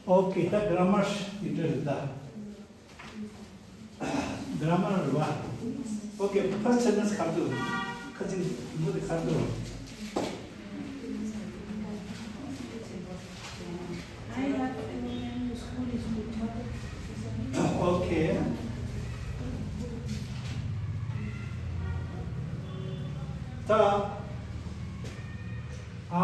Okay, the grammar it the grammar wa. Okay, first sentence khardu. Kajin mud khardu. I have a school is good. Okay. The I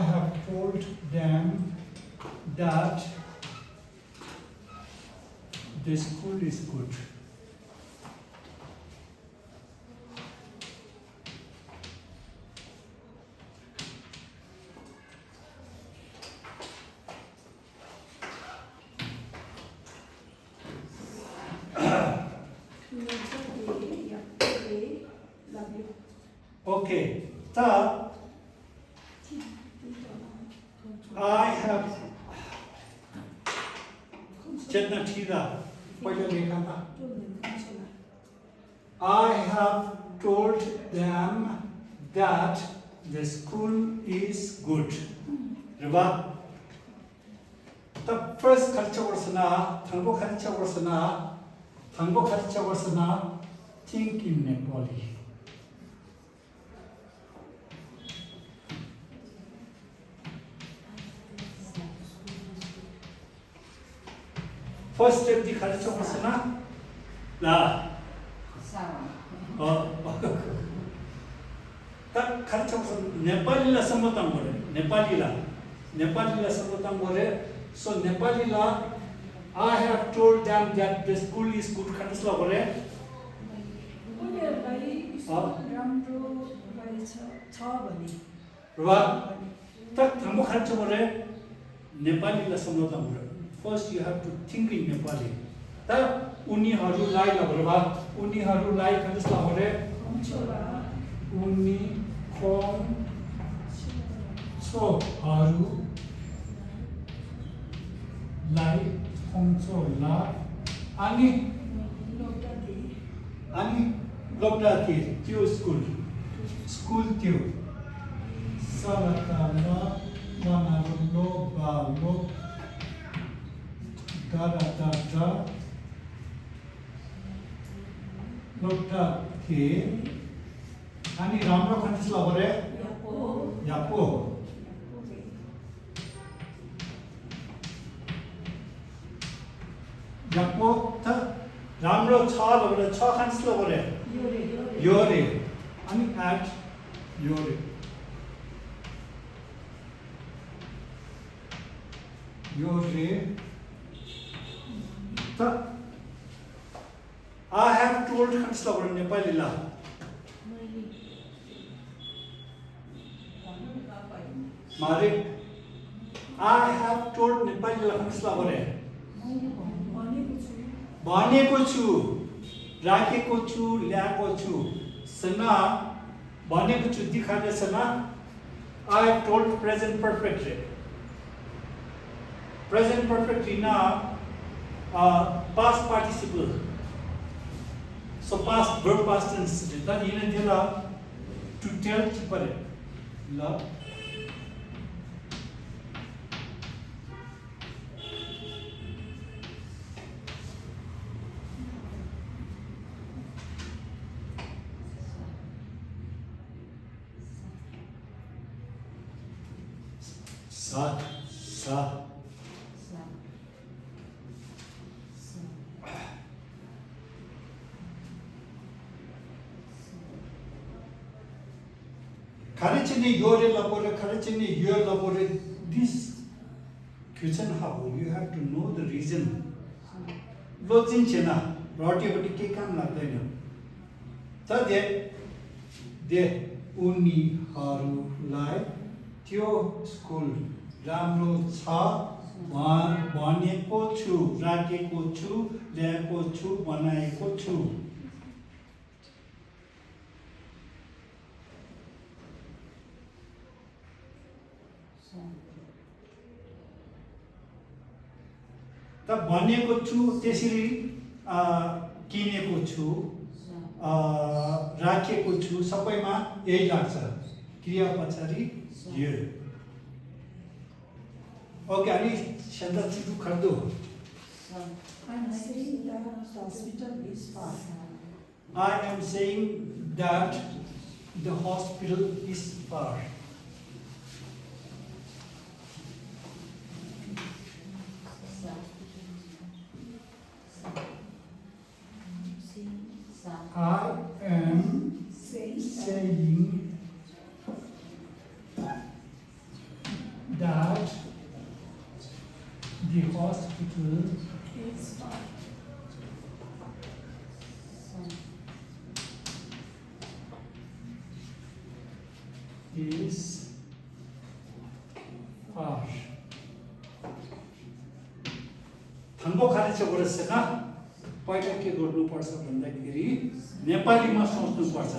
have told them that the school is good. Okay. The I have Chetna Thida. I have told them that the school is good. Riba. The first culture was na, Thangbo culture was na, Thangbo culture was na, think in Nepali. First step the culture was na, la. The culture was Nepali la samotang gore, Nepali la samotang gore. So Nepali la, I have told them that the school is good. Khatas la gore. Right. Tak thambo kharcha gore. Nepali la samotang gore. First you have to think in Nepali. Ta उनीहरुलाई la gore ba. उनीहरुलाई khatas la gore. Uni khom so haru lai khomso la ani lobda thi tyo school tyo salata la mana lo ba lo da lobda thi ani ramro khatis la gore yapo ta ramro cha la gore cha khatis la gore yore ani at yore ta I have told khatis la gore Nepali la Mare, I have told Nepali la khatis la gore भनेको छु राखेको छु ल्याएको छु सना भनेको छु दिखाने सना I have told present perfect in past participle so past verb past tense that in a to tell chipare la sa Kharachini yore labore kharachini yor labore this question how you have to know the reason lochin chena roti bati ke kam lagdaina ta de uni haru lai त्यो school राम्रो छ भनेको छु राखेको छु ल्याएको छु बनाएको छु त भनेको छु त्यसरी किनेको छु राखेको छु सबैमा यही लाग्छ क्रिया पछाडि यो ओके अनि सेन्टेन्स छिटो खर्दो I'm saying that the hospital is far. I am saying that the hospital is far. I am saying that the hospital It's far. is far. थङ्गो खाली बरसेन पहिला के गर्नुपर्छ भन्दाखेरि नेपालीमा सोच्नुपर्छ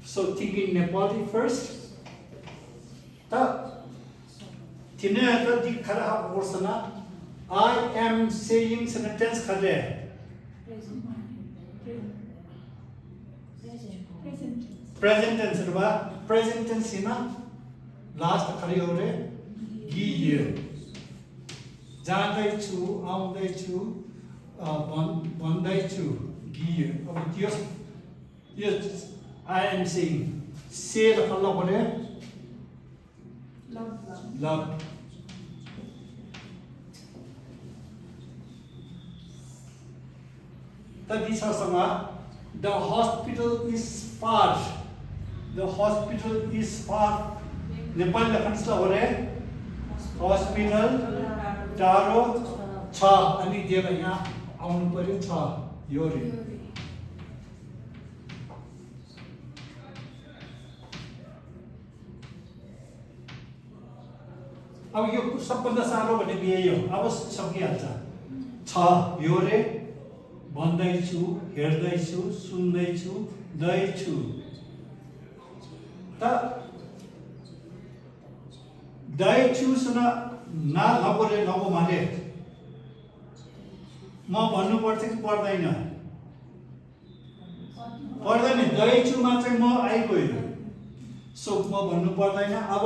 so think in Nepali first त तिनीहरू त खरा person I am saying sentence खरे प्रेजेन्ट टेन्स वा प्रेजेन्ट टेन्स इमा लास्ट खरी हो रे गियो जाँदैछु आउँदैछु भन्दैछु गियो अब त्यो यो आई एम सेइङ से ल परे लभ त दिशासँग the hospital is far the hospital is far Nepali लेखन हो रे हस्पिटल टाढो छ अनि दिएर यहाँ आउनु पर्यो छ यो रे अब यो सबभन्दा साह्रो भनेको यही हो अब सकिहाल्छ छ यो रे भन्दैछु हेर्दैछु सुन्दैछु दैछु त दैछु सुन ना नपरे नपो माने म भन्नुपर्छ कि पर्दैन पर्दैन दैछुमा चाहिँ म आइगयो सो म भन्नु पर्दैन अब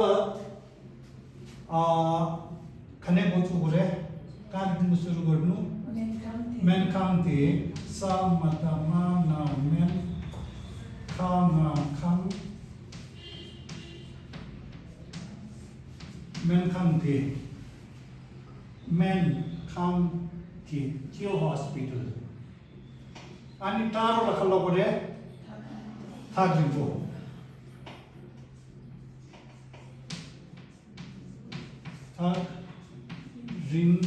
खने बोचु गरे कहाँदेखि सुरु गर्नु मेन खान्थे सा मतमा ना मेन खाना खान मेन खान्थे मेन खान्थे त्यो हस्पिटल अनि टाढो राख्नु पर्यो थाक्दिनको रिङ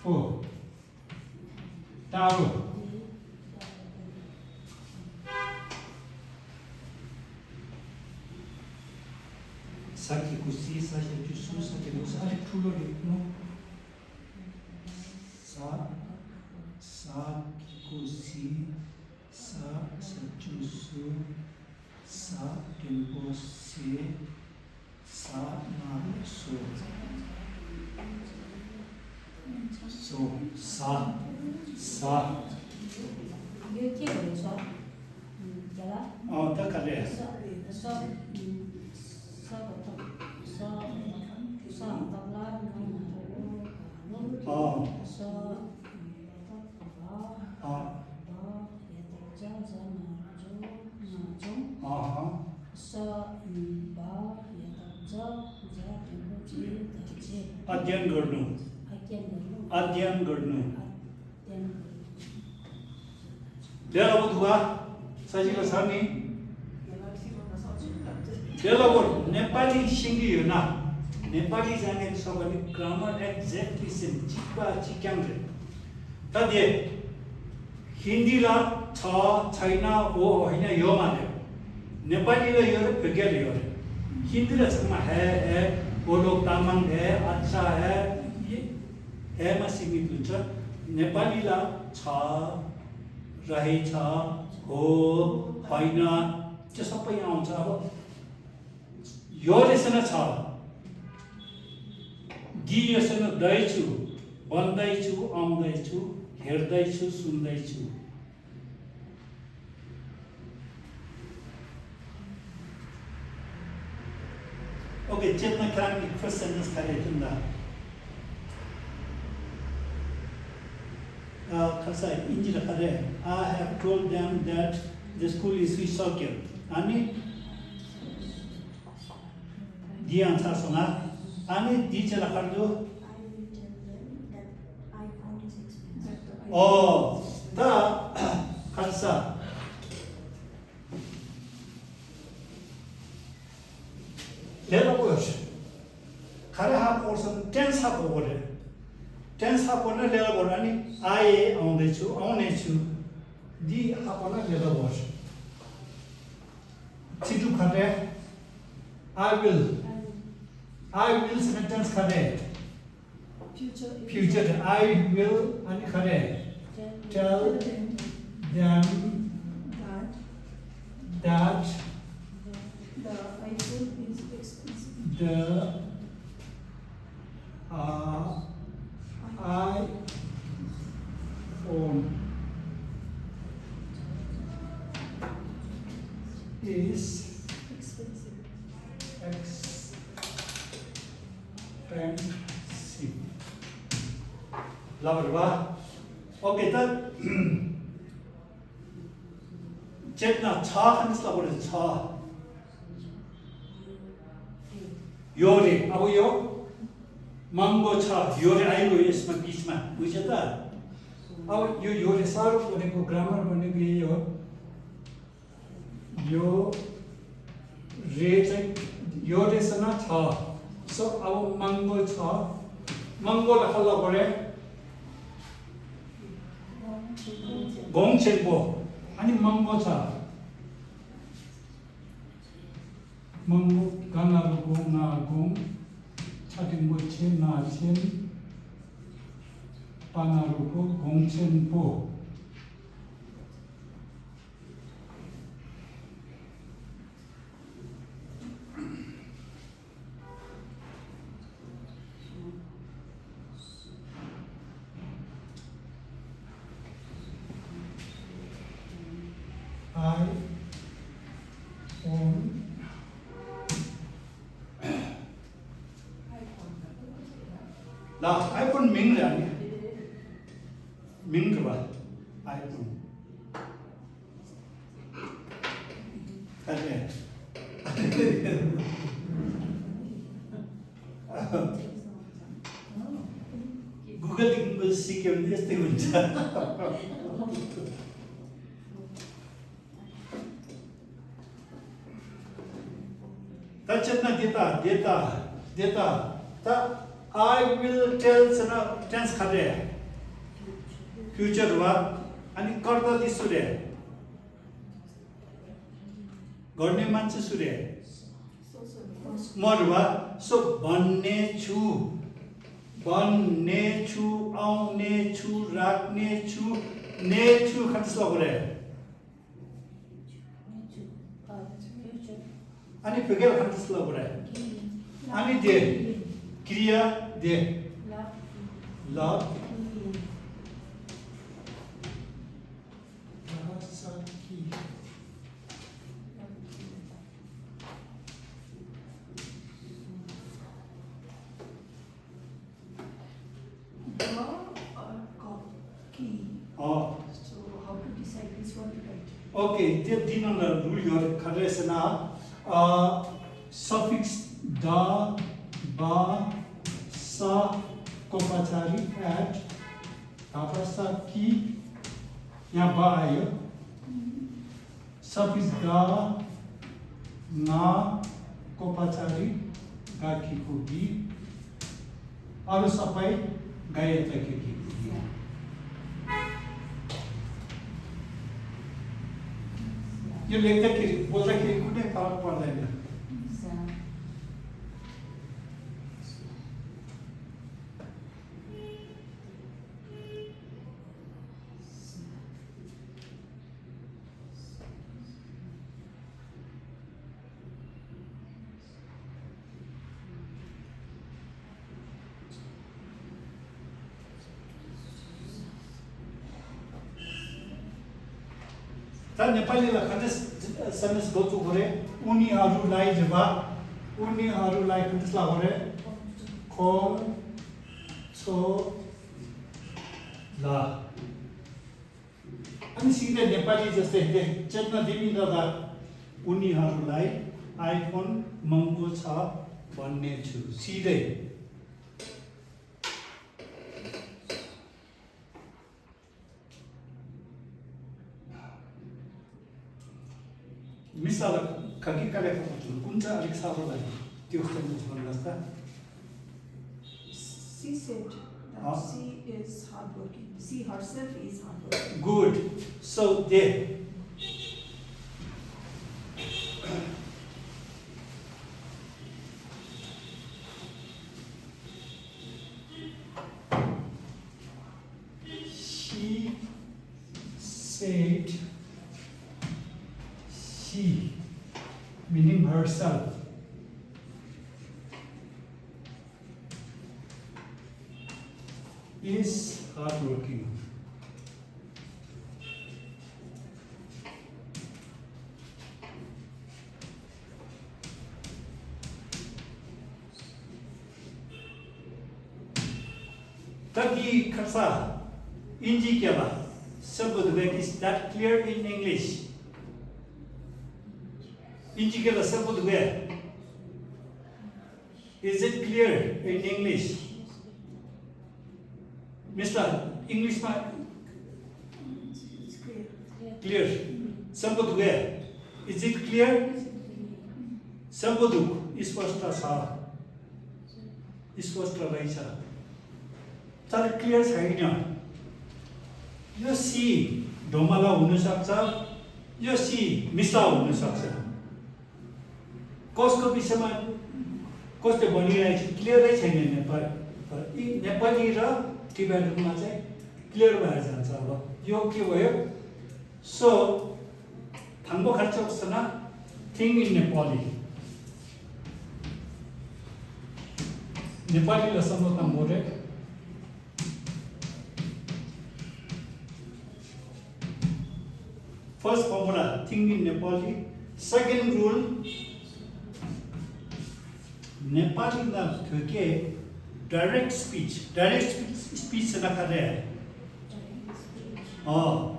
ओ टाढो सकेको सी सकेको सु सकेको स अलिक ठुलो लेख्नु सा साकेको सी सा सचु सु सा टेम्पो से सा ना सो सो सा सा यो के भन्छ जला त कले अध्ययन गर्नु अध्ययन गर्नु डेलो बुधवा सजिलो छ नि डेलो नेपाली सिङ्गी हो न नेपाली जानेको छ भने ग्रामर एक्ज्याक्टली सेम चिक्वा चिक्याङ्ग्रे त दे हिन्दीलाई छ छैन हो होइन यो मान्यो नेपालीलाई यो र फिर्केर यो हिन्दीलाई छमा है वो लोग तामाङ है अच्छा है ये है मा सीमित हुन्छ नेपालीलाई छ रहेछ हो होइन त्यो सबै आउँछ अब यो रहेछन छ दिएसन दैछु भन्दैछु आउँदैछु हेर्दैछु सुन्दैछु ओके चेतना क्रान्ति फर्स्ट सेन्टेन्स खरे तुंदा खसा engine Khare I have told them that the school is recycled अनि दिया आंसर सुना अनि दी चला कर दो ओ ता खसा लेला बोस खरे हा पोर्सन टेंस हा बोले टेंस हा पोना लेला बोला नि आए आउने छु दी हा पोना लेला बोस चिटु खरे I will sentence Khare future I will अनि खरे tell them that the iPhone is expensive. the iPhone is Expensive. expensive. Love okay, that चेतना छा खनिस लगोरे छा योरे अब यो मंगो छ योरे आइगो यसमा बीचमा बुझ्यो त अब यो योरे सारो भनेको ग्रामर भनेको यही हो यो रे चाहिँ योरेसँग छ सो अब मंगो छ मंगो हल्ला गरे गोङछेनबो अनि मंगो छ मंगो गानारु गोङ ना गोङ छाटिङबो छेन ना छेन पानारुको गोङछेनबो ला आइफोन मिंग जाने मिंग बा आइफोन अरे गूगल देखिनको सिक्यो भने यस्तै हुन्छ तचेतना देता त I will tell sana tense khare future wa ani karta di sure गर्ने मान्छे सुरे मरुवा सो भन्ने छु आउने छु राख्ने छु ने छु खन्स लगरे अनि फेगेल खन्स लगरे अनि दे क्रिया they love So how to decide which one to write? Okay, the dinner rule your kadresana suffix da ba sa kopachari at tapasa ki यहाँ बा आयो suffix da na kopachari गाकी को गी अरु सबै गायता के गी यो लेख्दाखेरि बोल्दाखेरि कुनै फरक पर्दैन त नेपालीलाई खटस समेस गोचु गरे उनीहरूलाई खटसला गरे खोम छो ला अनि सिधै नेपाली जस्तै चेतना दिमी दादा उनीहरूलाई आइफोन महँगो छ भन्ने छु सिधै मिसाल खकी कलेक्ट कुन चाहिँ अलिक साह्रो लाग्यो त्यो सेन्टेन्स भन्नुहोस् त She said that she is hardworking. She herself is hardworking. Good. So there. She said she, meaning herself. Is hardworking. Tadi kasa inji kya sabad wek is that clear in English? Inji kya sabad wek is it clear in English? Mr. English ma It's clear. clear. Sabad wek is it clear? Sabad स्पष्ट छ स्पष्ट रहेछ तर clear छैन यो C ढोमला हुन सक्छ यो सी मिसा हुन सक्छ कसको विषयमा कसले भनिरहेको छ क्लियरै छैन नेपाली र टिबेटनमा चाहिँ क्लियर भएर जान्छ अब यो के भयो सो थांबो खर्चना थिङ इन नेपाली सम्बोधन मोरे First formula, think in Nepali. Second rule, Nepali na thke direct speech se na kare. Oh,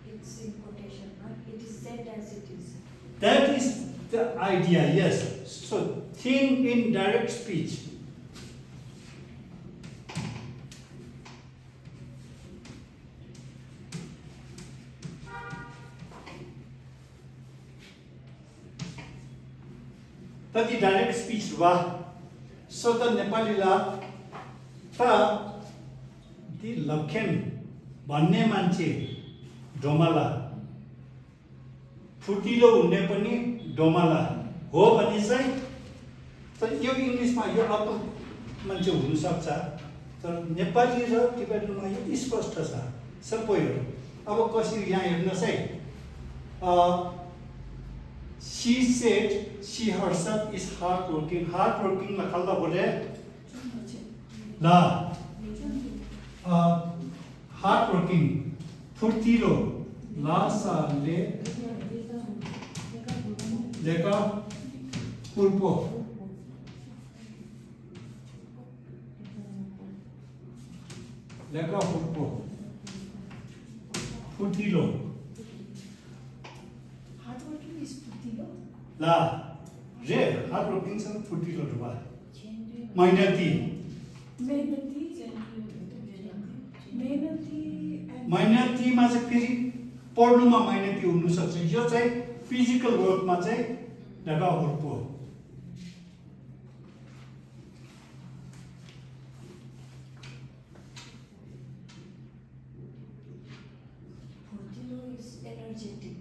It's in quotation, right? It is said as it is. that is the idea. Yes. So think in direct speech. तति direct speech वा so त नेपालीला त ती लखेन भन्ने मान्छे डोमाला फुर्तिलो हुने पनि डोमाला हो भने चाहिँ त यो इंग्लिशमा यो अर्को मान्छे हुन सक्छ तर नेपाली र टिबेटनमा यो स्पष्ट छ सबै हो अब कसरी यहाँ हेर्नुस् है She said she herself is hardworking. Hardworking la khalda bole la hardworking furtilo la sa le leka purpo furtilo Hardworking is Putilo. la re hardworking sa furtilo ba mainati मेहनती मा चाहिँ फेरि पढ्नुमा मेहनती हुन सक्छ यो चाहिँ फिजिकल वर्कमा चाहिँ लगाउर्पो Purtilo is energetic.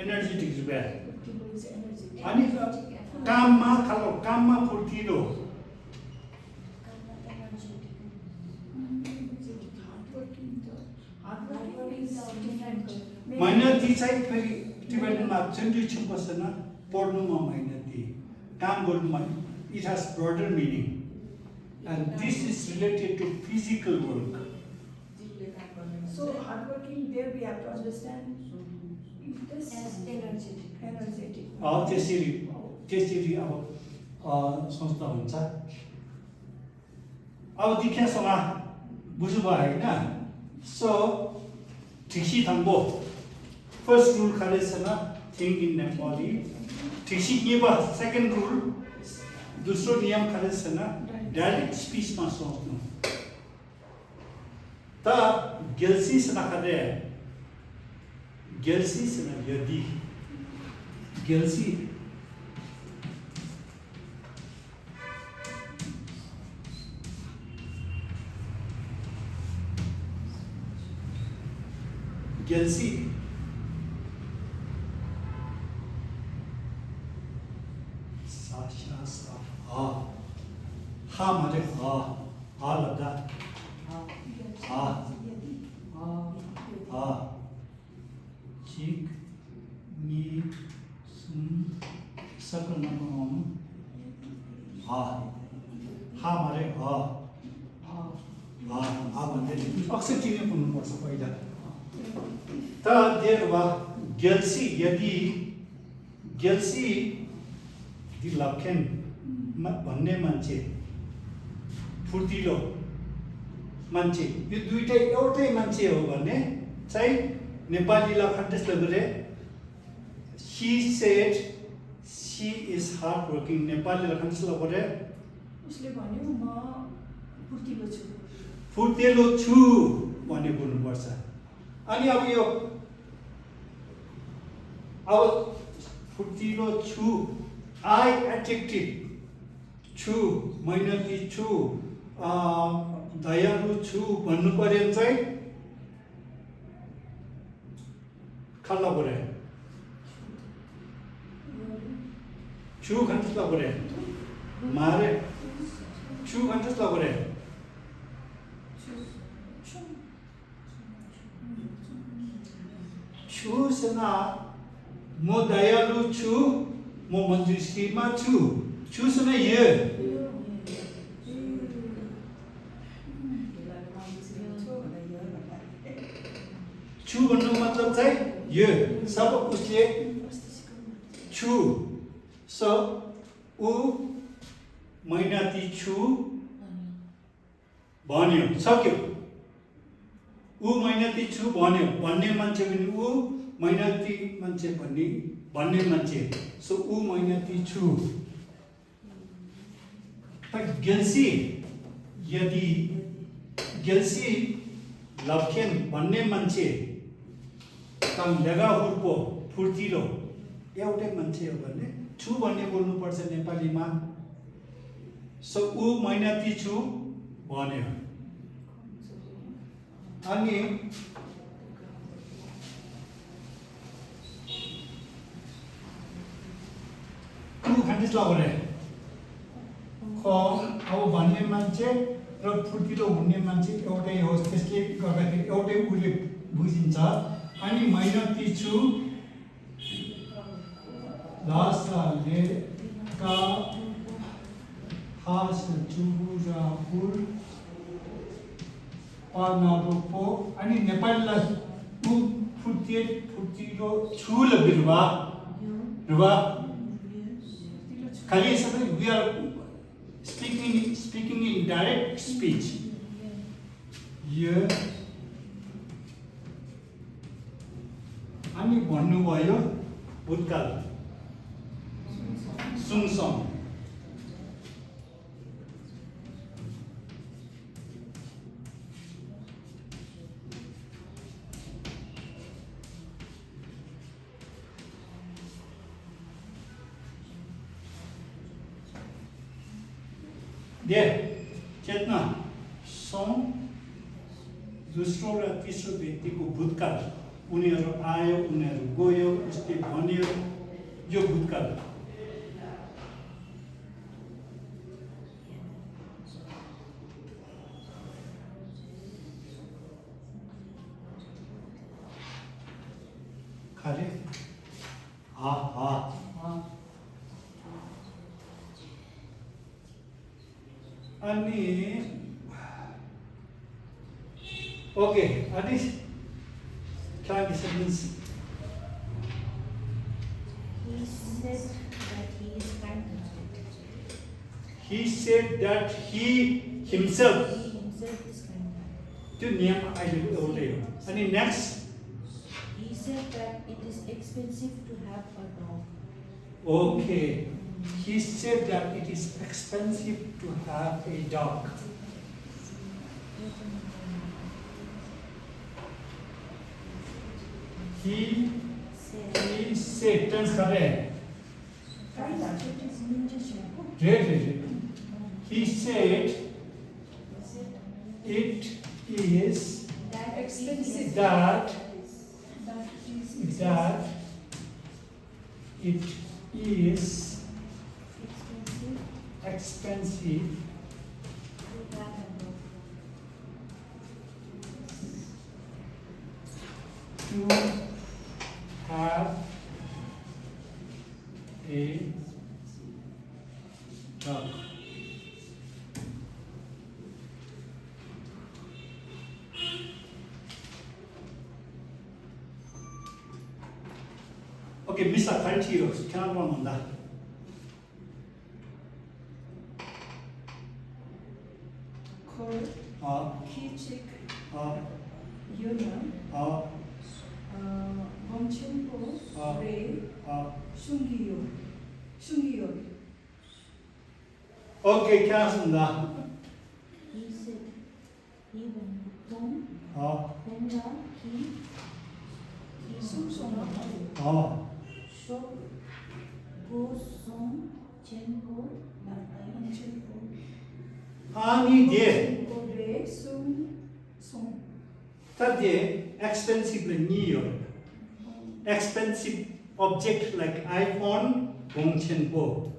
एनर्जेटिक जुबे Putilo is energetic. अनि काममा फुर्तिलो Hardworking is different. मेहनती चाहिँ फेरि टिबेटनमा चेन्डी छिपसन पढ्नुमा मेहनती काम गर्नुमा it has broader meaning and this is related to physical work So hardworking there we have to understand This as energetic. energetic. त्यसरी अब सोच्दा हुन्छ अब देखियासँग बुझ्नुभयो होइन सो ठिक्सी थङ्गो फर्स्ट रुल खालेसँग थिङ्क इन नेपाली ठिक्सी के भयो सेकेन्ड रुल दोस्रो नियम खालेसँग डाइरेक्ट स्पिचमा सोच्नु त गेल्सीसँग खाले गेल्सीसँग यदि गेल्सी गेल्सी हा म्हणजे हा लब्धा हा चिक नि सुन सकल नबनाउनु हा म्हणजे हा भन्दै अक्षर चिन्ने हुनुपर्छ पहिला त देयर वा गेल्सी यदि गेल्सी दि लखेन भन्ने मान्छे फुर्तिलो मान्छे यो दुईटै एउटै मान्छे हो भने चाहिँ नेपाली लखन त्यस्तो गरे she shed she is hard working Nepali Lakhan त्यस्तो गरे उसले भन्यो म फुर्तिलो छु फुर्तिलो छु भन्ने बोल्नुपर्छ अनि अब यो अब फुर्तिलो छु आई एट्र्याक्टिभ छु मेहनती छु दयालु छु भन्नु पर्यो भने चाहिँ खाल्ला पऱ्यो छु खान्छ पऱ्यो मारे छु खान्छ पऱ्यो छुसँग म दयालु छु म मन्जुश्रीमा छु छुसँग यो छु भन्नु मतलब चाहिँ यो सब उसले छु स ऊ मेहनती छु भन्यो सक्यो ऊ मेहनती छु भन्यो भन्ने मान्छे पनि ऊ मेहनती मान्छे भन्ने मान्छे सो ऊ मेहनती छु गेल्सी यदि गेल्सी लखेन भन्ने मान्छे काम लेगाहुर्को फुर्तिलो एउटै मान्छे हो भने छु भन्ने बोल्नुपर्छ नेपालीमा सो ऊ मेहनती छु भन्यो अनि ऊ खान्थिस् लगरे अब भन्ने मान्छे र फुर्तिलो हुने मान्छे एउटै होस् त्यसले गर्दाखेरि एउटै उसले बुझिन्छ अनि मेहनती छु लासाले का हास चुबुरा फुल पानारोपो अनि नेपालीलाई ऊ फुर्तिलो छु ल बिरुवा खाली सबै we are speaking in direct speech यो अनि भन्नुभयो भूतकाल सुनसम दे चेतना सम दोस्रो र तेस्रो व्यक्तिको भूतकाल उनीहरू आयो उनीहरू गयो उसले भन्यो यो भूतकाल खाले अनि ओके अनि try the sentence He said that he is kind-hearted. He said that he himself. He himself is kind-hearted. त्यो नियम अहिले एउटै हो अनि next He said that it is expensive to have a dog. Okay. He said that it is expensive to have a dog. He said, tense correct. Kind-hearted is means Read. He said it is That Expensive. that that it is expensive expensive to have a dog. to have a dog. Okay, Mr. Kanchiro, can I run on that? called Kichik uh, Union, uh, Gongchenpo, 아. Ray, uh. Shungiyo. Okay, 켰습니다. He said even Tom, Honda, he Sungsong. Shop, Go, Song, Chenpo, Gongchenpo, 아니, 예. Ray, Sung, Song. That expensive New York. Expensive object like iPhone, Gongchenpo.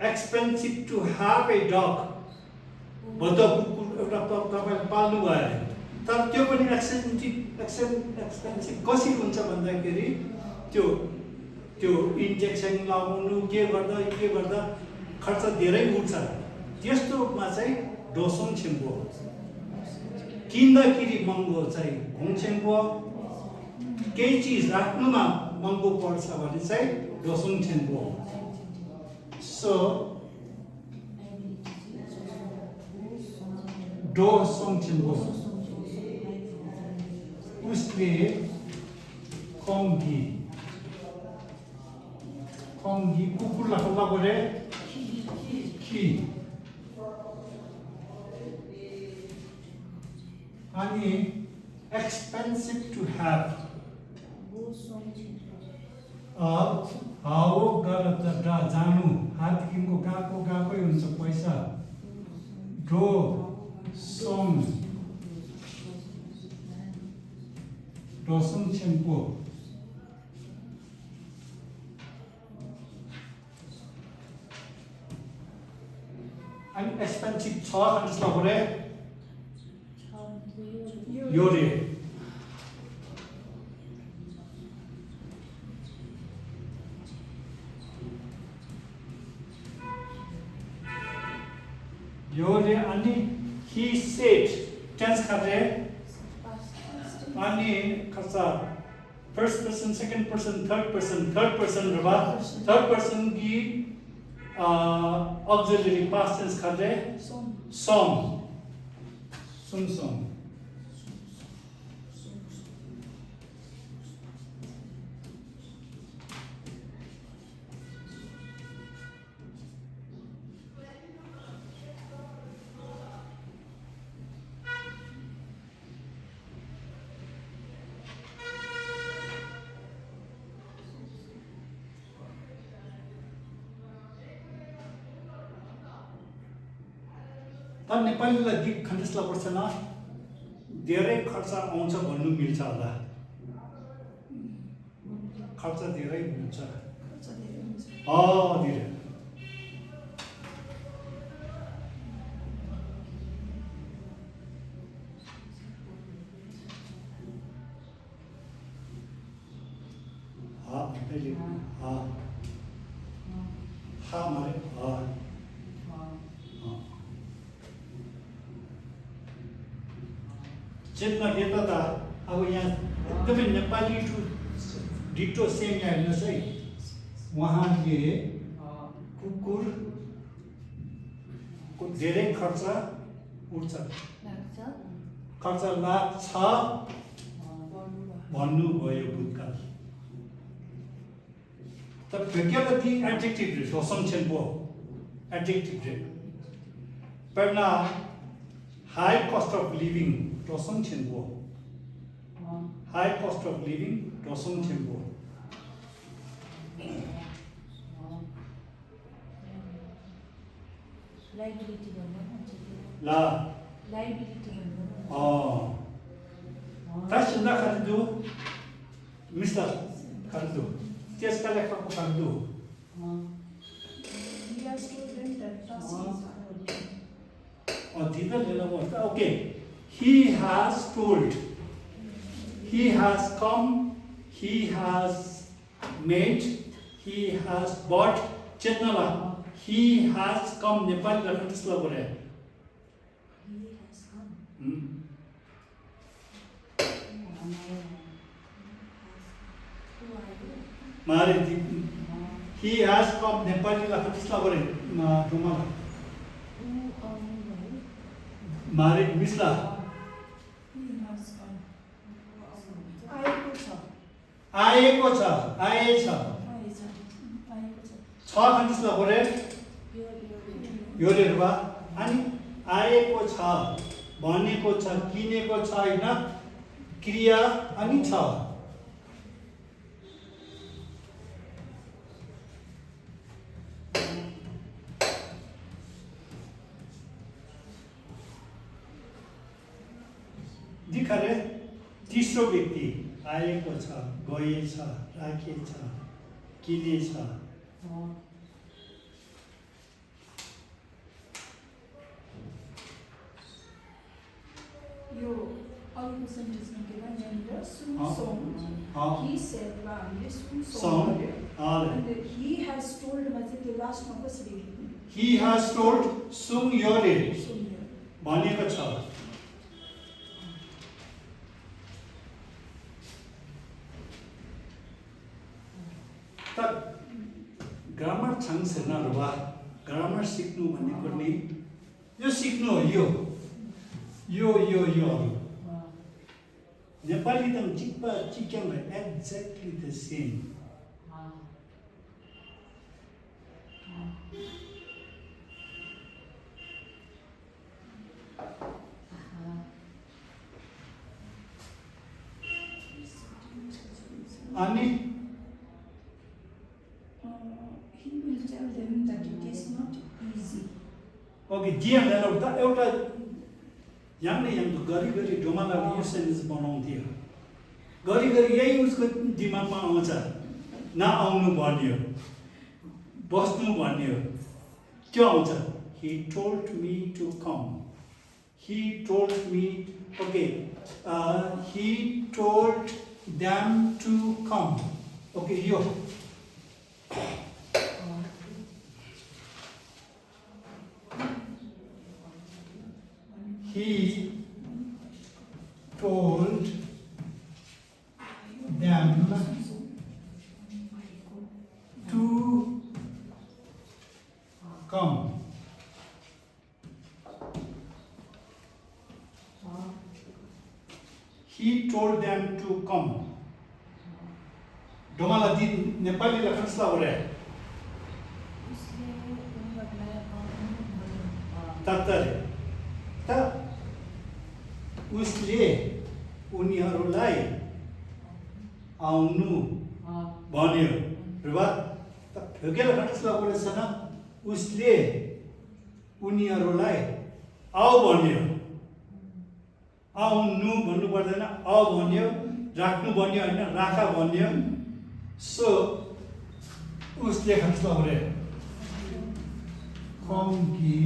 Expensive to have a dog. बद्ध कुकुर एउटा तपाईले पाल्नु भयो अरे तर त्यो पनि एक्सपेन्सिभ कसरी हुन्छ भन्दाखेरि त्यो इन्जेक्सन लगाउनु के गर्दा खर्च धेरै उठ्छ त्यस्तोमा चाहिँ डोसोङ छिम्पो किन्दाखेरि महँगो चाहिँ घोङछेम्पो केही चिज राख्नुमा महँगो पर्छ भने चाहिँ डोसोङ छिम्पो सो डोसोङ छिम्पो उसले कङ्गी कुकुरलाई खल्ला गरे कि अनि एक्सपेन्सिभ टु ह्याभ हाओ गर जानु हातदेखिको गएकै हुन्छ पैसा डो सोङ डोसोङ छिम्पो अनि एक्सपेन्सिभ छ त्यसलाई गरे योरे योरे अनि he said tense खरे अनि खर्च first person second person third person रबा third person की auxiliary past tense खरे song sung तर नेपालीलाई दिक खण्डसलाई पर्छ न धेरै खर्च आउँछ भन्नु मिल्छ होला खर्च धेरै हुन्छ धेरै मारे चेतना देता था अब यहाँ एकदमै नेपाली डिटो सेम यहाँ हेर्नुहोस् है उहाँले कुकुरको धेरै खर्च उठ्छ लाग्छ खर्च लाग्छ भन्नुभयो भूतकाल त भेकेला ती एडजेक्टिभ रे दोसंछन बो एडजेक्टिभ रे पढ्ना हाई कस्ट अफ लिभिङ दोसंछन बो हाई कस्ट अफ लिभिङ दोसंछन बो लाइबिलिटी भन्नु भन्छ ला लाइबिलिटी भन्नु तासिन्दा खालदु मिस्टर खालदु त्यसका लेखकको खालदु He has told them that Tasi is दिदा लेला बोलता okay he has told he has come he has made he has bought चेतनाला he has come Nepali लेखन त्यसलाई बोले He has come. Who are you? मारे he has come Nepali लेखन त्यसलाई बोले डोमाला Who are you? मारे मिसला He has come. आएको छ आएको छ आएछ आएको छ छ खण्डसलाई बोले यो लेखबा अनि आएको छ भनेको छ किनेको छ हैन क्रिया अनि छ दिखरे तेस्रो व्यक्ति आएको छ गएछ राखेछ किनेछ यो अरूको सेन्टेन्समा के भयो यहाँनिर सुन सोङ he said वा हामीले सुन सोङ सम गर्यो and he has told मा चाहिँ त्यो लास्टमा कसरी लेख्ने he has told सुङ योले सुन्यो भनेको छ त ग्रामर छाङसेनाहरुवा ग्रामर सिक्नु भनेको नि यो सिक्नु हो यो नेपाली त चिप्पा चिक्याङ एक्ज्याक्टली द सेम अनि he will tell them that it is not easy okay GM एउटा याङले गरी डोमालाले यो सेन्टेन्स बनाउँथ्यो गरी यही उसको दिमागमा आउँछ नआउनु भन्यो बस्नु भन्यो त्यो आउँछ he told me to come he told me okay he told them to come okay यो he told them to come. He told them to come. डोमाला दिन नेपाली लेखन सलावरे उसले उनीहरूलाई आउनु भन्यो तत्तरे त उसले उनीहरूलाई आउनु भन्यो र त फेकेर घटस्ला बोलेछ न उसले उनीहरूलाई आऊ भन्यो आउनु भन्नु पर्दैन आऊ भन्यो राख्नु भन्यो हैन राखा भन्यो सो उसले घटस्ला बोले खोङ्गी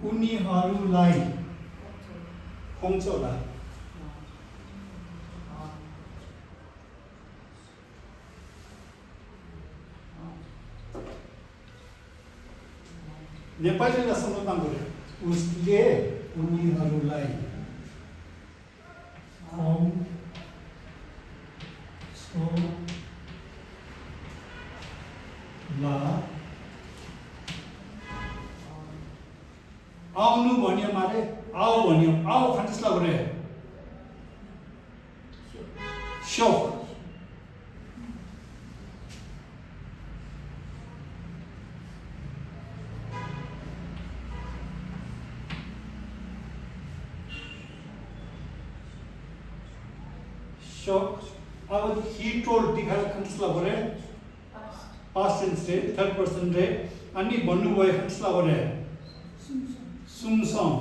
उनीहरूलाई खुवाउँछ होला नेपालीलाई सम्बोधन गर्यो उसले उनीहरूलाई Om So La आउनु भन्यो मारे आओ भन्यो आओ खण्डसला गरे शोक शोक अब he told दिखाएर खण्डसला गरे past tense रे third person रे अनि भन्नु भयो खण्डसला गरे Sumsong.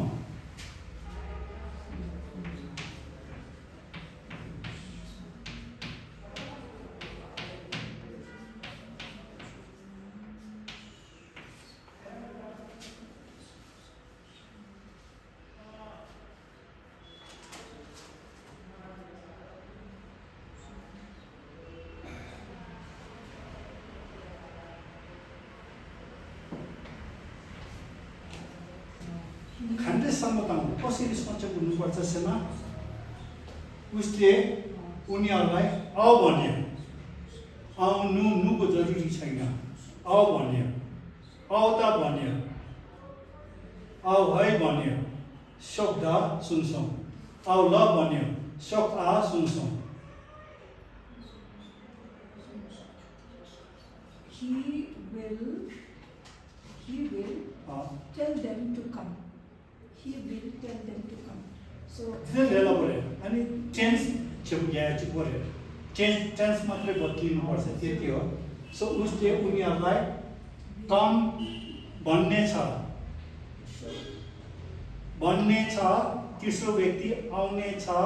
खण्डेसम्म त कसरी सोचेको हुनुपर्छ सेमा उसले उनीहरूलाई आऊ भन्यो आउनु नुको जरुरी छैन आऊ भन्यो आऊ त भन्यो आऊ है भन्यो शब्द सुन्छौँ आऊ ल भन्यो शब्द आ सुन्छौँ He will tell them to come. He will tell them to come. So अनि टेन्स चाहिँ पऱ्यो टेन्स मात्रै बदलिनुपर्छ त्यति हो सो उसले उनीहरूलाई कम भन्ने छ तेस्रो व्यक्ति आउने छ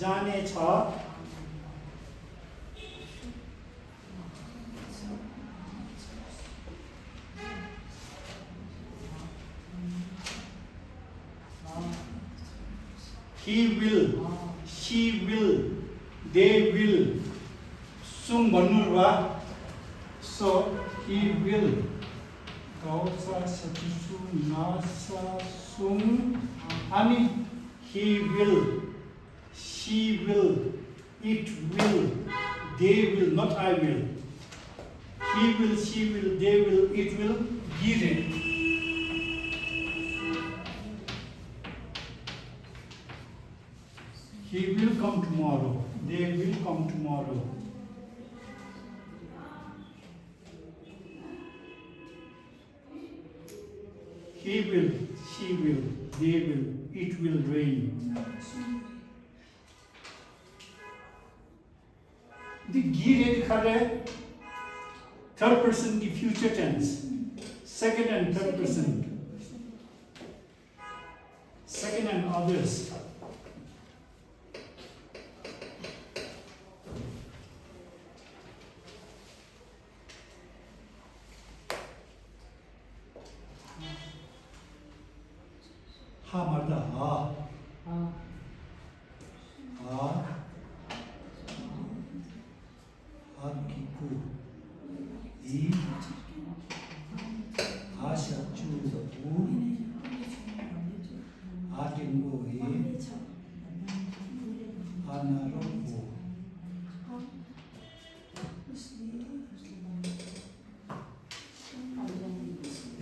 जाने छ He will, she will, they will. Sung banurwa. So he will. Kausa satisu nasa sung. Ani he will, she will, it will, they will, not I will. He will, she will, they will, it will. Gire. He will come tomorrow. They will come tomorrow. He will, she will, they will, it will rain. The gire dikhare third person Ki future tense. Second and third person. Second and others. हा मर्दा हा की को ई हा सच्चू उ हा Tingo हे हा नारो को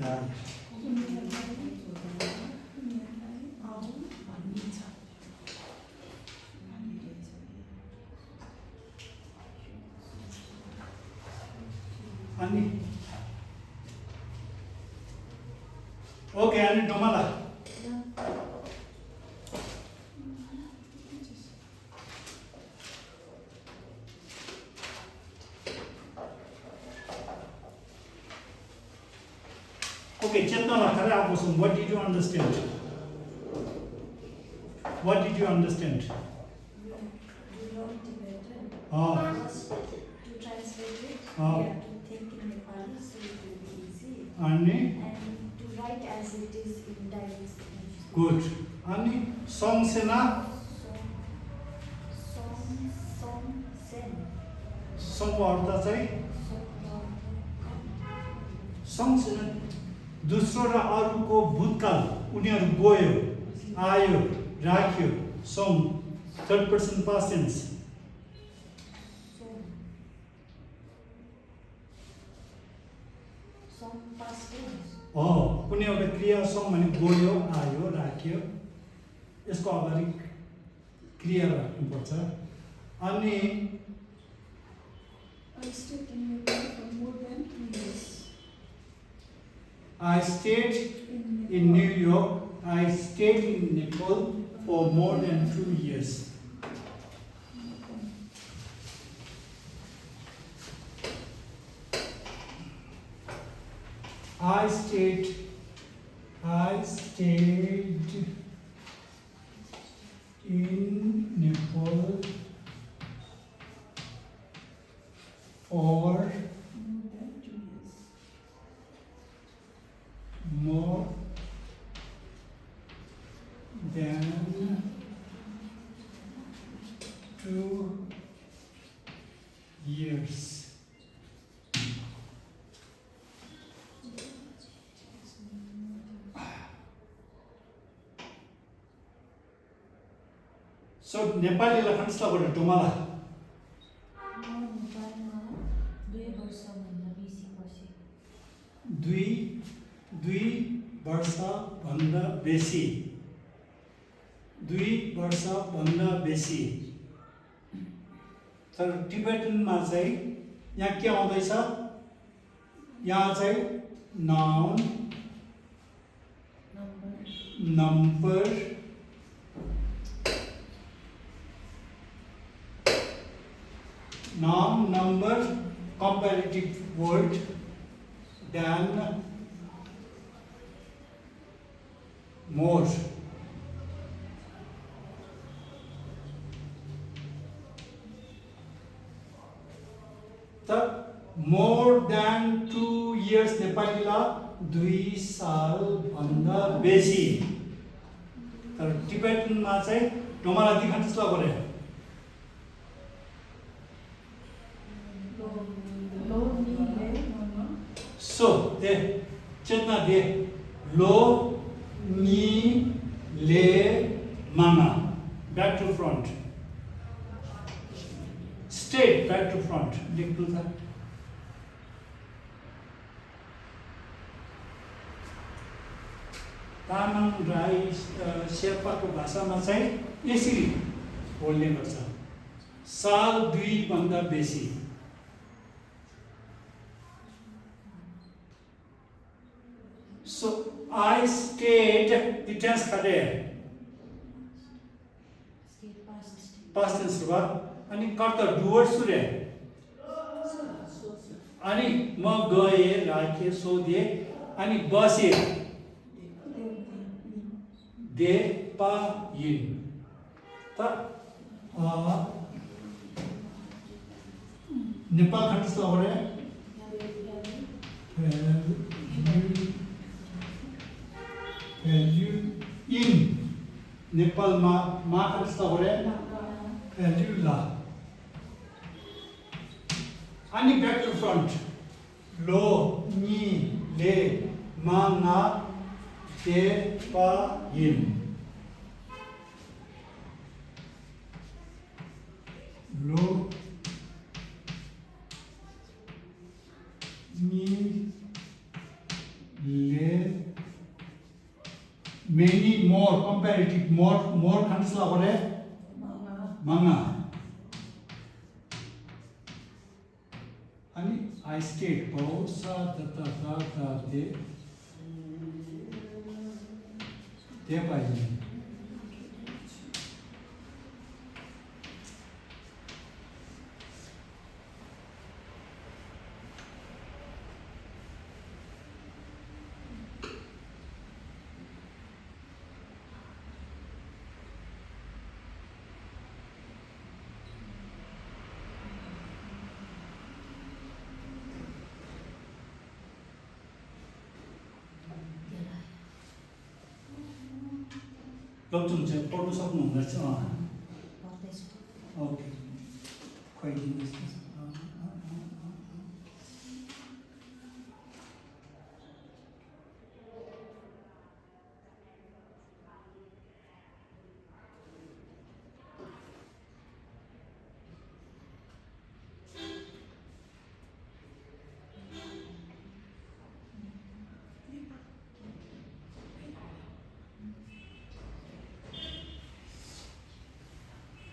यार अनि ओके अनि डोमाला ओके चेतना खरे आप सुन what did you understand what did you understand हां To translate it, Oh. we have to think in Nepali, so it will be easy. अनि And to write as it is in direct English. Good अनि song सेना Song, sen. सङको अर्थ चाहिँ song सेना दोस्रो र अरूको भूतकाल उनीहरू गयो आयो राख्यो song Third person past tense. Some past tense. कुनै एउटा क्रिया सम भने गयो आयो राख्यो यसको अगाडि क्रिया राख्नुपर्छ अनि I stayed in Nepal for more than 2 years. I stayed in New York. I stayed in Nepal for more than 2 years. I stayed in Nepal for More than 2 years. more than 2 years. So नेपालीलाई कन्स्टबाट डुमाला म नेपालमा 2 वर्षभन्दा बेसी बसेँ। दुई वर्षभन्दा बेसी 2 वर्षभन्दा बेसी तर टिबेटनमा चाहिँ यहाँ के आउँदैछ यहाँ चाहिँ noun number noun number comparative word than more. The more than 2 years नेपालीला 2 साल भन्दा बेसी तर टिबेटनमा चाहिँ डोमाला दिखान्छ गरे So, de chetna de lo ni le mama. Back to front. Straight back to front. लिख दो था. तामाङ राई शेर्पाको भाषामा चाहिँ यसरी बोल्ने गर्छ साल 2 भन्दा बेसी So I stayed the tense kare past tense ruwa ani karta doer sure ani ma gaye rakhe sodhe ani base de pa yin ta Nepal खण्ड हो रहे value in नेपाल मा खण्ड हो रहे value ला अनि back to front lo ni le ma na de pa yin lo ni le many more comparative more cancel हो रहे manga अनि I stayed बहुत सा ta de पाइए लप्चुङ चाहिँ पढ्नु सक्नुहुँदो रहेछ ओके खुवाइदिनुहोस्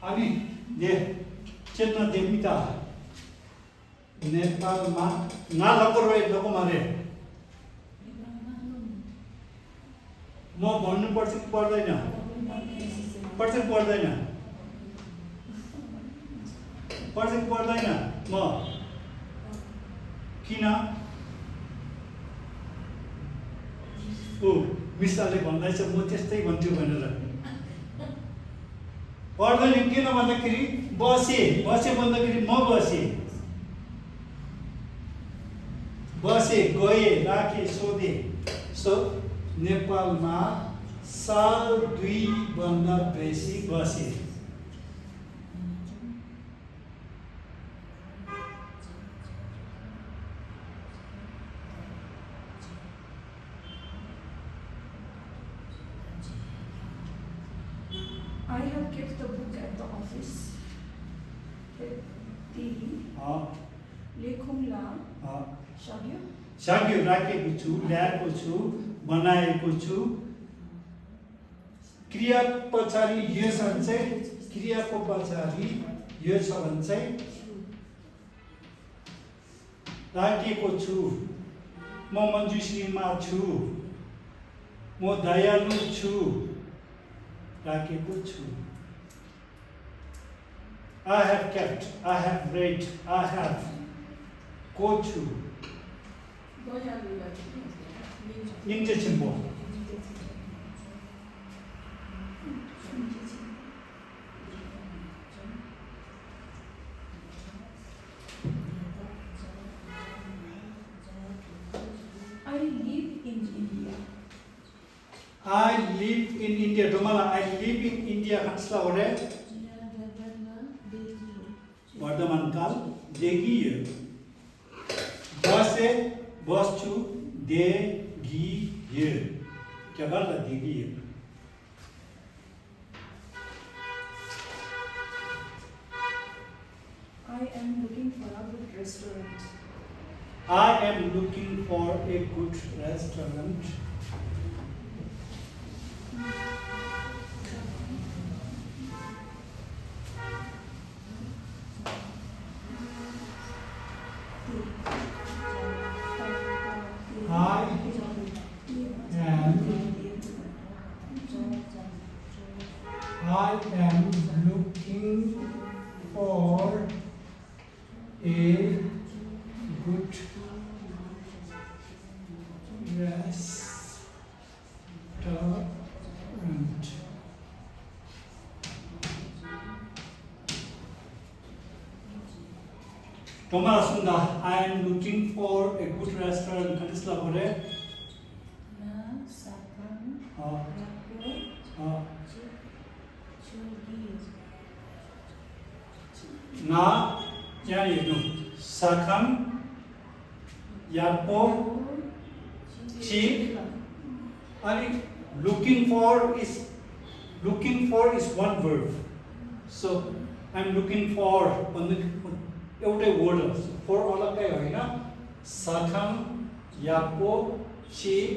अनि चेतना देविता नेपालमा नालपरवाई लोकमारे म भन्नु पर्छ कि पर्दैन पर्छ कि पर्दैन पर्छ कि पर्दैन म किन मिसाले भन्दैछ म त्यस्तै भन्छु भनेर पर्दैन किन भन्दाखेरि बसे भन्दाखेरि म बसे गए राखे सोधे सो नेपालमा साल 2 भन्दा बेसी बसे I have kept the book at the office. लेखौँला सक्यो राखेको छु ल्याएको छु बनाएको छु क्रिया पछाडि यो छ भने चाहिँ क्रियाको पछाडि यो छ भने चाहिँ राखेको छु म मञ्जुश्रीमा छु म दयालु छु राखेको छु I have kept, I have read, I have को छु निम्चे छिम्पो I live in India. I live in India. Domala, I live in India. Hansla ore. वर्तमान काल देखिए बसे बसछु देखिए क्या गर्दा देखिए I am looking for a good restaurant. I am looking for a good restaurant. I am looking for a good restaurant. Thomas Sunda, I am looking for a good restaurant. Kanisla bore. Na यहाँ हेर्नु साखम यापो चिक अनि looking for is one verb. So I am looking for एउटै word हो for अलग्गै होइन साखम यापो चिक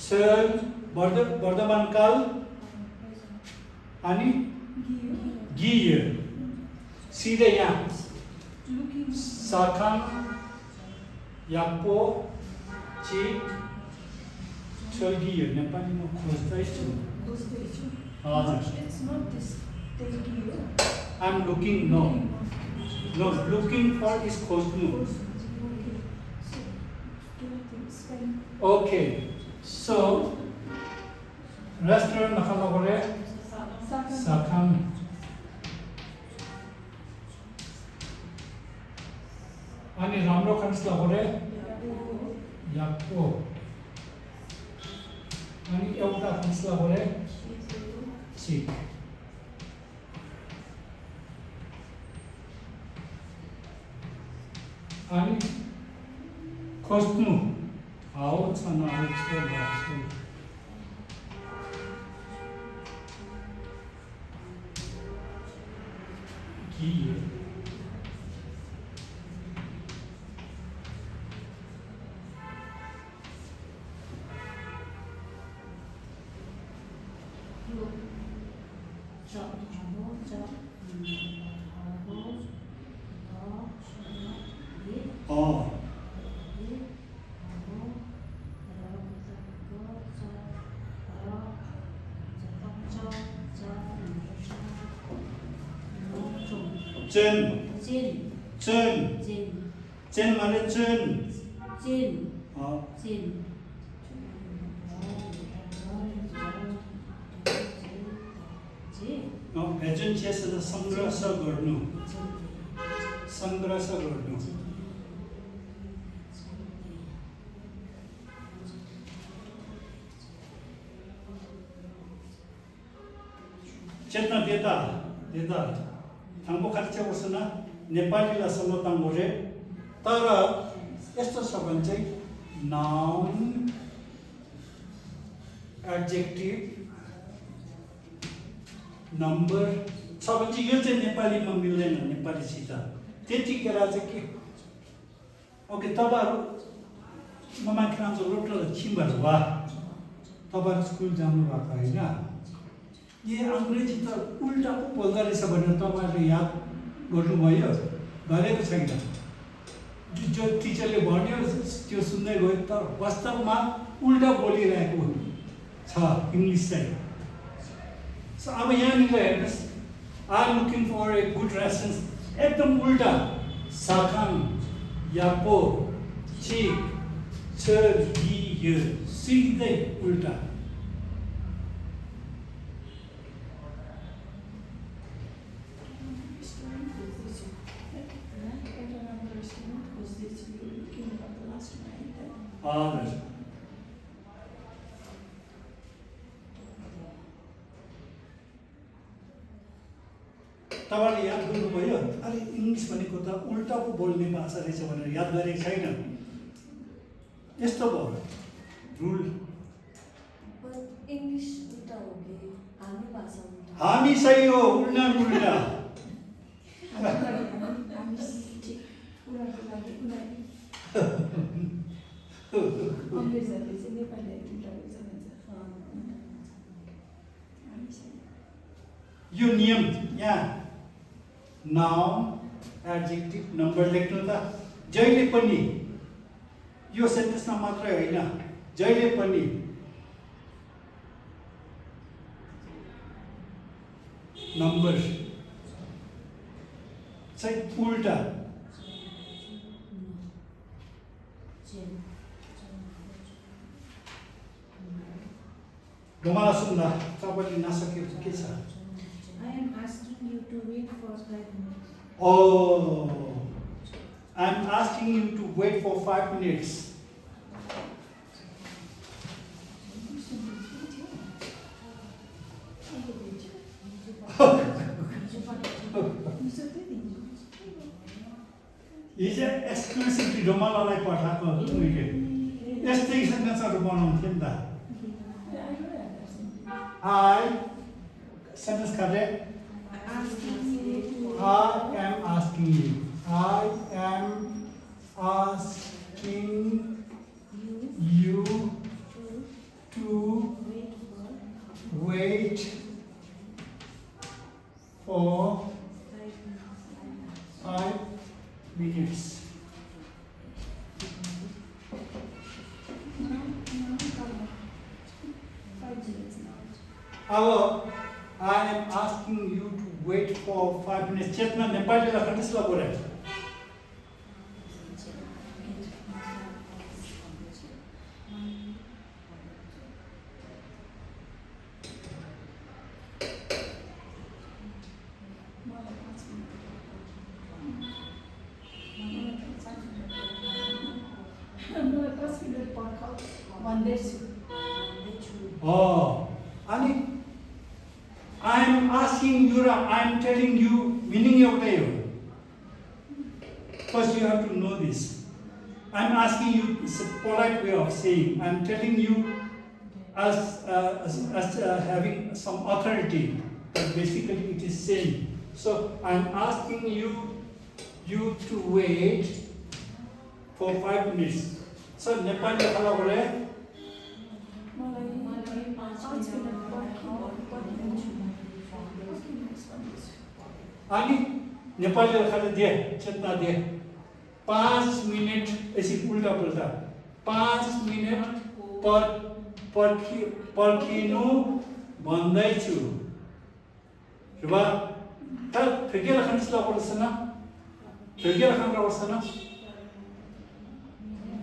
सल वर्तमान काल अनि गिय सीधे यहाँ साखम यापो चिक छल्गियो नेपालीमा खोज्दैछु It's not this thing. I'm looking no looking for is खोज्नु okay so restaurant नखाना परे साखम अनि राम्रो खण्डसला परे यापो अनि एउटा खण्डसला परे चिक अनि खोज्नु आउँछ नआउँछ भन्छु कि Chọn chen माने chen भजन चेस संग्रह गर्नु चेतना देता थांबो खाली बस्न नेपालीलाई समताङ गरे तर यस्तो छ भने चाहिँ नाउन एडजेक्टिभ नम्बर छ भने चाहिँ यो चाहिँ नेपालीमा मिल्दैन नेपालीसित त्यतिखेर चाहिँ के ओके तपाईहरु ममाखि नाम रोट छिम्बर वा तपाईहरु स्कुल जानु भएको हैन ये अंग्रेजी त उल्टा पो बोल्दो रहेछ भनेर तपाईहरुले याद गर्नुभयो गरेको छैन जो टिचरले भन्यो त्यो सुन्दै गयो तर वास्तवमा उल्टा बोलिरहेको छ इंग्लिश चाहिँ सो अब यहाँनिर हेर्नुस् I am looking for a good reference एकदम उल्टा साखाङ यापो चिक छर हि सिधै उल्टा तपाईले याद गर्नुभयो अरे इंग्लिश भनेको त उल्टा पो बोल्ने भाषा रहेछ भनेर याद गरेको छैन यस्तो भयो रुल इंग्लिश उल्टा हो कि हामी भाषा उल्टा हामी सही हो उल्टा उल्टा यो नियम यहाँ नाउन एडजेक्टिभ नम्बर लेख्नु त जहिले पनि यो सेन्टेन्समा मात्रै होइन जहिले पनि नम्बर चाहिँ उल्टा ढुङ्गाला सुन्दा तपाईँले नसकेको के छ I am asking you to wait for 5 minutes. Oh, I'm asking you to wait for 5 minutes. हिजो एक्सक्लुसिभली ढुङ्गालालाई पठाएको मैले यस्तै सेन्टेन्सहरू बनाउँथेँ नि त I sentence correct. I am asking you. I am asking you to wait for 5 minutes. I am asking you to wait for 5 minutes. Chetna Nepali la kandisla bore. Oh, ani I am asking you, I am telling you, meaning एउटै हो. First you have to know this. I am asking you, it's a polite way of saying, I am telling you as having some authority, but basically it is saying. So I am asking you to wait for 5 minutes. So Nepali kala bole अनि नेपालीहरु खाली they Chetna they 5 minute यसरी उल्टा पुल्टा 5 minute पर्खिनु भन्दैछु र तर फेरि राख्नुस् पर्दैन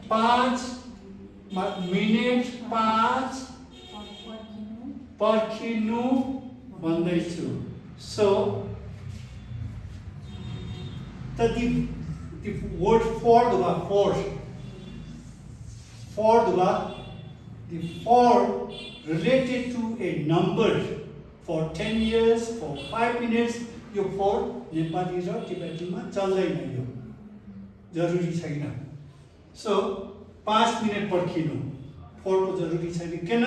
5 मिनेट 5 पर्खिनु भन्दैछु so the word for the for related to a number for 10 years for 5 minutes यो for नेपाली र टिबेटीमा चल्दैन यो जरुरी छैन so 5 मिनेट पर्खिनु for को जरुरी छैन किन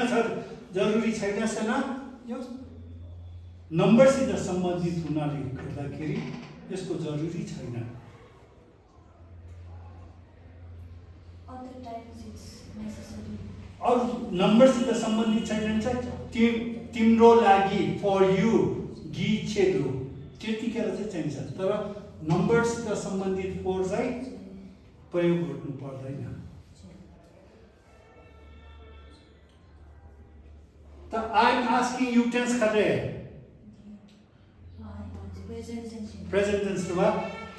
जरुरी छैन सेना यो नम्बरसित सम्बन्धित हुनाले गर्दाखेरि यसको जरुरी छैन other times it's necessary अरु नम्बरसित सम्बन्धित छैन छ तिम्रो लागि for you गीत छेदो त्यतिखेर चाहिँ चाहिन्छ तर नम्बरसित सम्बन्धित for चाहिँ प्रयोग गर्नु पर्दैन त I am asking you tense Khare present tense वा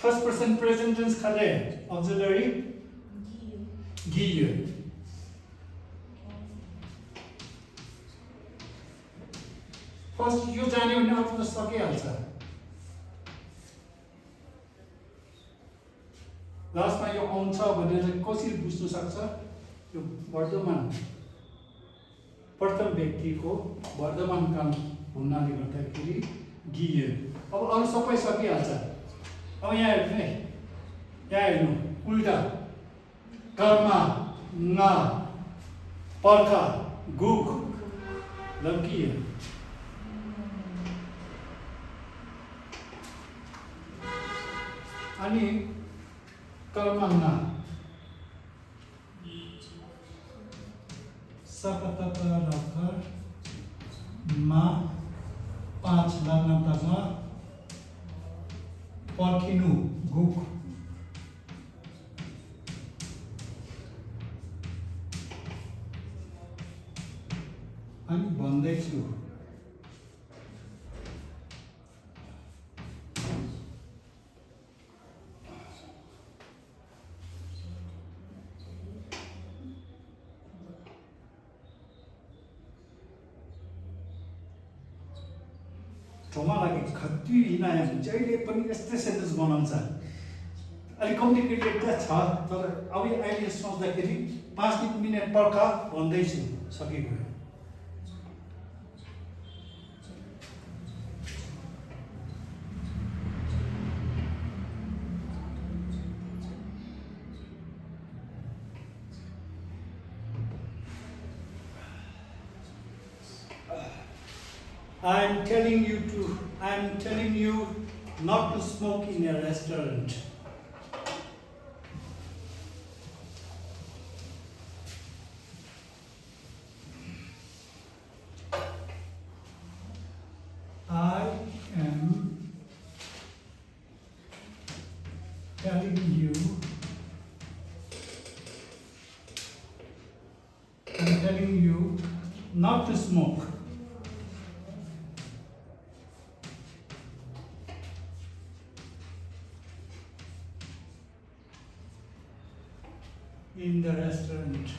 first person present tense खरे auxiliary गियो फर्स्ट यो जाने भने अरु त सकिहाल्छ लास्टमा यो आउँछ भनेर कसरी बुझ्न सक्छ यो वर्तमान प्रथम व्यक्तिको वर्तमान काल हुनाले गर्दाखेरि गियो अब अरु सबै सकिहाल्छ अब यहाँ हेर्नु है यहाँ हेर्नु उल्टा कर्म न पर्ख गुक लम्कियो अनि कर्मना सपतप रखर मा 5 लाग्न पर्खिनु गुक अनि भन्दैछु मलाई कति हिनाया जहिले पनि यस्तै सेन्टेन्स बनाउँछ अलि कम्प्लिकेटेड त छ तर अब अहिले सोच्दाखेरि 5 मिनेट पर्ख भन्दैछु सकिगयो I am telling you not to smoke in a restaurant. I am telling you not to smoke. In the restaurant.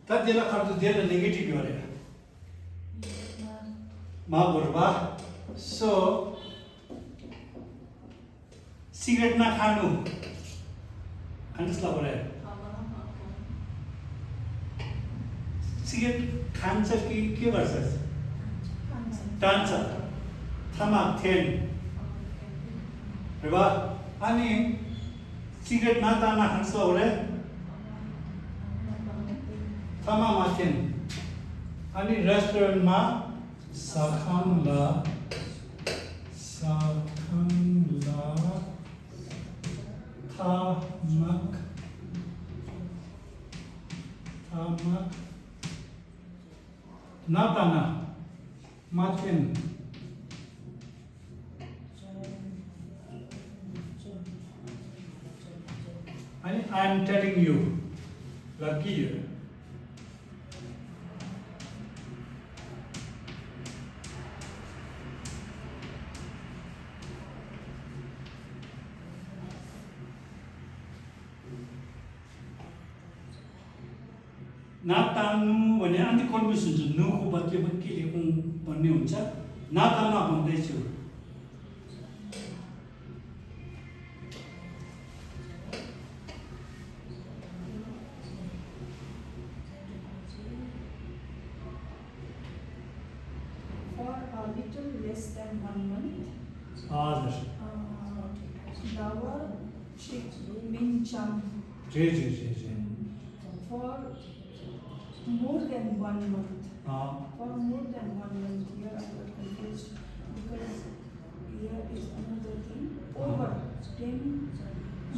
ततिला खर्च धेरै नेगेटिभ गरे मा बर्बा सो सिगरेट ना खानु खानुस् ल सिगरेट खान्छ कि के गर्छ टान्छ थमा थेन र अनि सिगरेट नाताना खान्छ होला थमा माथेन अनि रेस्टुरेन्टमा सखानला थामक नाताना माथेन and I am telling you lucky you नातानु भने अन्त कन्फ्युज हुन्छ नुको बदली पनि के लेखौँ भन्ने हुन्छ नाताना भन्दैछु For a little less than 1 month, हजुर Dawa Sheikh Min Cham. G G G G For more than 1 month. हाँ For more than 1 month, here I got confused because here is another thing. Over 10,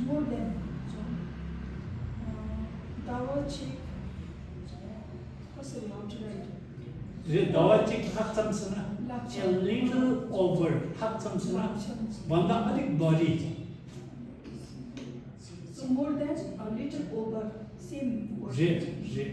more than. Dawa Sheikh. कसरी how to write? दवा चाहिँ हाक्छन् लाग्छ। a little over हाक्छन् भन्दा अलिक बढी So more than a little over, same word. जे